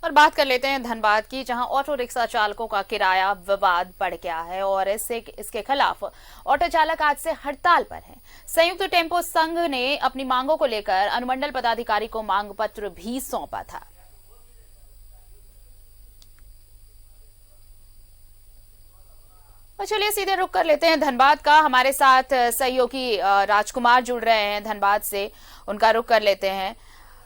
और बात कर लेते हैं धनबाद की, जहां ऑटो रिक्शा चालकों का किराया विवाद बढ़ गया है और इसके खिलाफ ऑटो चालक आज से हड़ताल पर हैं। संयुक्त टेम्पो संघ ने अपनी मांगों को लेकर अनुमंडल पदाधिकारी को मांग पत्र भी सौंपा था। और चलिए सीधे रुक कर लेते हैं धनबाद का। हमारे साथ सहयोगी राजकुमार जुड़ रहे हैं धनबाद से, उनका रुक कर लेते हैं।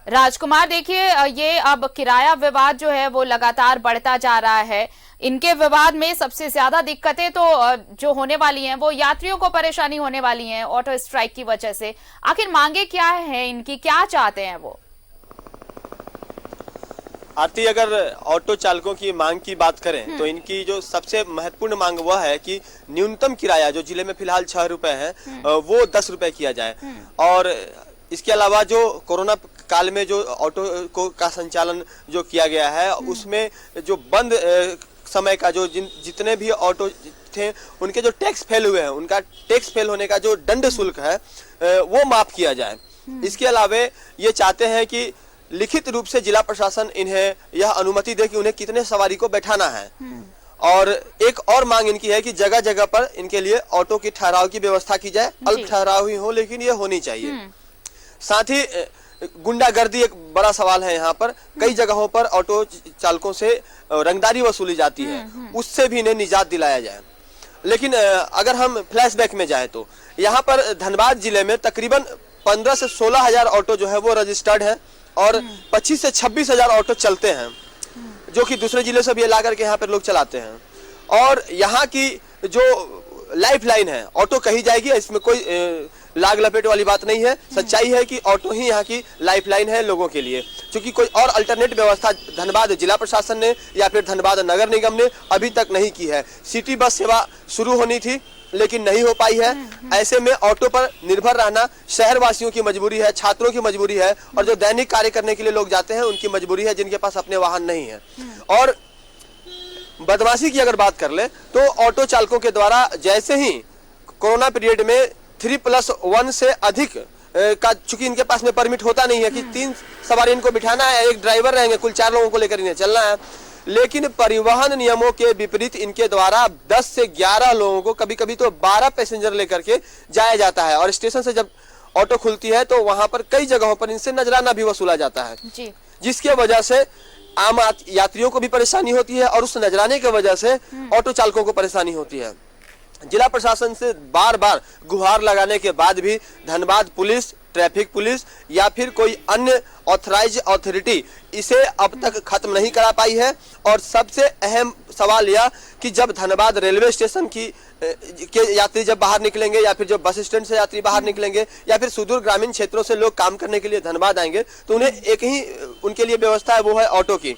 राजकुमार, देखिए ये अब किराया विवाद जो है वो लगातार बढ़ता जा रहा है। इनके विवाद में सबसे ज्यादा दिक्कतें तो जो होने वाली हैं वो यात्रियों को परेशानी होने वाली है ऑटो स्ट्राइक की वजह से। आखिर मांगे क्या है इनकी, क्या चाहते हैं वो? आरती, अगर ऑटो चालकों की मांग की बात करें तो इनकी जो सबसे महत्वपूर्ण मांग वह है कि न्यूनतम किराया जो जिले में फिलहाल 6 रुपए है वो 10 रुपए किया जाए। और इसके अलावा जो कोरोना काल में जो ऑटो का संचालन जो किया गया है उसमें जो बंद समय का जो जितने भी ऑटो थे उनके जो टैक्स फेल हुए हैं उनका टैक्स फेल होने का जो दंड शुल्क है वो माफ किया जाए। इसके अलावा ये चाहते हैं कि लिखित रूप से जिला प्रशासन इन्हें यह अनुमति दे कि उन्हें कितने सवारी को बैठाना है। और एक और मांग इनकी है कि जगह जगह पर इनके लिए ऑटो की ठहराव की व्यवस्था की जाए। अल्प ठहराव ही हो लेकिन ये होनी चाहिए। साथ ही गुंडागर्दी एक बड़ा सवाल है। यहाँ पर कई जगहों पर ऑटो चालकों से रंगदारी वसूली जाती है, उससे भी इन्हें निजात दिलाया जाए। लेकिन अगर हम फ्लैशबैक में जाए तो यहाँ पर धनबाद जिले में तकरीबन 15 से 16 हजार ऑटो जो है वो रजिस्टर्ड है और 25 से 26 हजार ऑटो चलते हैं जो कि दूसरे जिले से भी ला करके यहाँ पर लोग चलाते हैं। और यहाँ की जो लाइफ लाइन है ऑटो कही जाएगी, इसमें कोई लाग लपेट वाली बात नहीं है। सच्चाई है कि ऑटो ही यहाँ की लाइफ लाइन है लोगों के लिए, क्योंकि कोई और अल्टरनेट व्यवस्था धनबाद जिला प्रशासन ने या फिर धनबाद नगर निगम ने अभी तक नहीं की है। सिटी बस सेवा शुरू होनी थी लेकिन नहीं हो पाई है। ऐसे में ऑटो पर निर्भर रहना शहर वासियों की मजबूरी है, छात्रों की मजबूरी है और जो दैनिक कार्य करने के लिए लोग जाते हैं उनकी मजबूरी है जिनके पास अपने वाहन नहीं है। और बदमाशी की अगर बात कर ले तो ऑटो चालकों के द्वारा जैसे ही कोरोना पीरियड में 3+1 से अधिक का, चूंकि इनके पास में परमिट होता नहीं है कि 3 सवारी इनको बिठाना है, एक ड्राइवर रहेंगे, कुल 4 लोगों को लेकर इन्हें चलना है। लेकिन परिवहन नियमों के विपरीत इनके द्वारा 10 से 11 लोगों को, कभी कभी तो 12 पैसेंजर लेकर के जाया जाता है। और स्टेशन से जब ऑटो खुलती है तो वहां पर कई जगहों पर इनसे नजराना भी वसूला जाता है, जिसके वजह से आम यात्रियों को भी परेशानी होती है और उस नजराने की वजह से ऑटो चालकों को परेशानी होती है। जिला प्रशासन से बार बार गुहार लगाने के बाद भी धनबाद पुलिस, ट्रैफिक पुलिस या फिर कोई अन्य ऑथराइज अथॉरिटी इसे अब तक खत्म नहीं करा पाई है। और सबसे अहम सवाल यह कि जब धनबाद रेलवे स्टेशन के यात्री जब बाहर निकलेंगे या फिर जब बस स्टैंड से यात्री बाहर निकलेंगे या फिर सुदूर ग्रामीण क्षेत्रों से लोग काम करने के लिए धनबाद आएंगे तो उन्हें एक ही उनके लिए व्यवस्था है, वो है ऑटो की।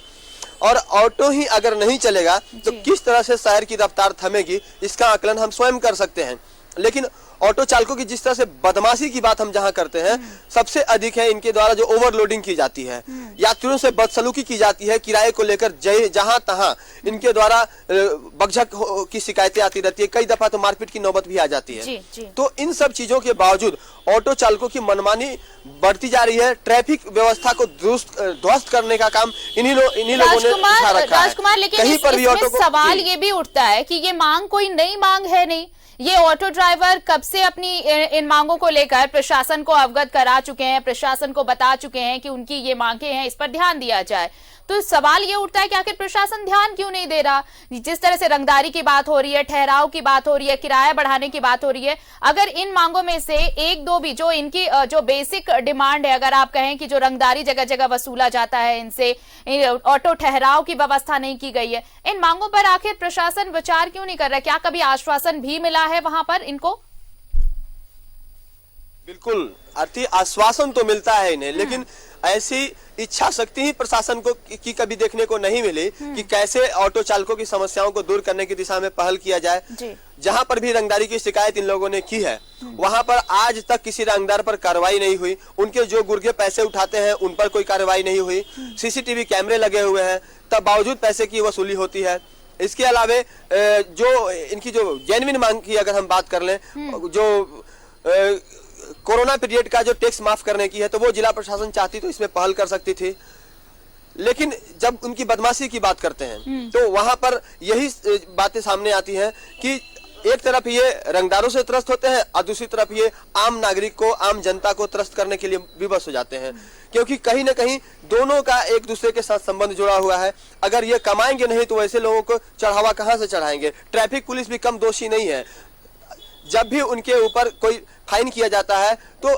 और ऑटो ही अगर नहीं चलेगा तो किस तरह से शहर की रफ्तार थमेगी इसका आकलन हम स्वयं कर सकते हैं। लेकिन ऑटो चालकों की जिस तरह से बदमाशी की बात हम जहां करते हैं सबसे अधिक है इनके द्वारा जो ओवरलोडिंग की जाती है, यात्रियों से बदसलूकी की जाती है, किराए को लेकर जहां तहां इनके द्वारा बकझक की शिकायतें आती रहती है। कई दफा तो मारपीट की नौबत भी आ जाती है। तो इन सब चीजों के बावजूद ऑटो चालकों की मनमानी बढ़ती जा रही है। ट्रैफिक व्यवस्था को ध्वस्त करने का काम इन्हीं लोगों ने उठा रखा है। राजकुमार, लेकिन कहीं पर भी ऑटो को सवाल ये भी उठता है कि ये मांग कोई नई मांग है नहीं। ये ऑटो ड्राइवर कब से अपनी इन मांगों को लेकर प्रशासन को अवगत करा चुके हैं, प्रशासन को बता चुके हैं कि उनकी ये मांगे हैं, इस पर ध्यान दिया जाए। तो सवाल ये उठता है कि आखिर प्रशासन ध्यान क्यों नहीं दे रहा? जिस तरह से रंगदारी की बात हो रही है, ठहराव की बात हो रही है, किराया बढ़ाने की बात हो रही है, अगर इन मांगों में से एक दो भी जो इनकी जो बेसिक डिमांड है, अगर आप कहें कि जो रंगदारी जगह जगह वसूला जाता है इनसे, ऑटो ठहराव की व्यवस्था नहीं की गई है, इन मांगों पर आखिर प्रशासन विचार क्यों नहीं कर रहा है? क्या कभी आश्वासन भी मिला है वहां पर इनको? बिल्कुल आरती, आश्वासन तो मिलता है इन्हें, लेकिन ऐसी इच्छा शक्ति ही प्रशासन को की कभी देखने को नहीं मिली कि कैसे ऑटो चालकों की समस्याओं को दूर करने की दिशा में पहल किया जाए। जहां पर भी रंगदारी की शिकायत इन लोगों ने की है वहां पर आज तक किसी रंगदार पर कार्रवाई नहीं हुई। उनके जो गुर्गे पैसे उठाते हैं उन पर कोई कार्रवाई नहीं हुई। सीसीटीवी कैमरे लगे हुए हैं, तब बावजूद पैसे की वसूली होती है। इसके अलावा जो इनकी जो जेन्युइन मांग की अगर हम बात कर लें, जो कोरोना पीरियड का जो टैक्स माफ करने की है, तो वो जिला प्रशासन चाहती तो इसमें पहल कर सकती थी। लेकिन जब उनकी बदमाशी की बात करते हैं तो वहां पर यही बातें सामने आती हैं कि एक तरफ ये रंगदारों से त्रस्त होते हैं और दूसरी तरफ ये आम नागरिक को, आम जनता को त्रस्त करने के लिए विवश हो जाते हैं, क्योंकि कहीं ना कहीं दोनों का एक दूसरे के साथ संबंध जुड़ा हुआ है। अगर ये कमाएंगे नहीं तो ऐसे लोगों को चढ़ावा कहां से चढ़ाएंगे। ट्रैफिक पुलिस भी कम दोषी नहीं है। जब भी उनके ऊपर कोई फाइन किया जाता है तो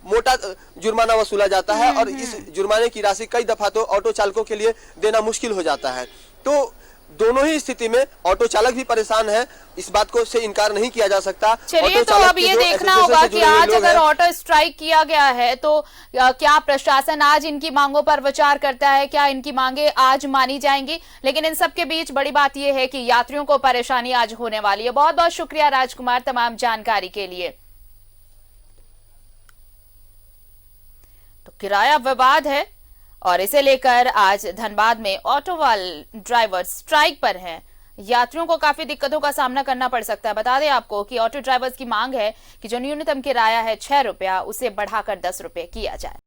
मोटा जुर्माना वसूला जाता है और इस जुर्माने की राशि कई दफा तो ऑटो चालकों के लिए देना मुश्किल हो जाता है। तो दोनों ही स्थिति में ऑटो चालक भी परेशान है, इस बात को से इनकार नहीं किया जा सकता। चलिए, तो अब ये देखना होगा कि आज अगर ऑटो स्ट्राइक किया गया है तो क्या प्रशासन आज इनकी मांगों पर विचार करता है, क्या इनकी मांगे आज मानी जाएंगी। लेकिन इन सब के बीच बड़ी बात यह है कि यात्रियों को परेशानी आज होने वाली है। बहुत बहुत शुक्रिया राजकुमार तमाम जानकारी के लिए। तो किराया विवाद है और इसे लेकर आज धनबाद में ऑटो वाले ड्राइवर स्ट्राइक पर हैं। यात्रियों को काफी दिक्कतों का सामना करना पड़ सकता है। बता दें आपको कि ऑटो ड्राइवर्स की मांग है कि जो न्यूनतम किराया है 6 रुपया, उसे बढ़ाकर 10 रुपये किया जाए।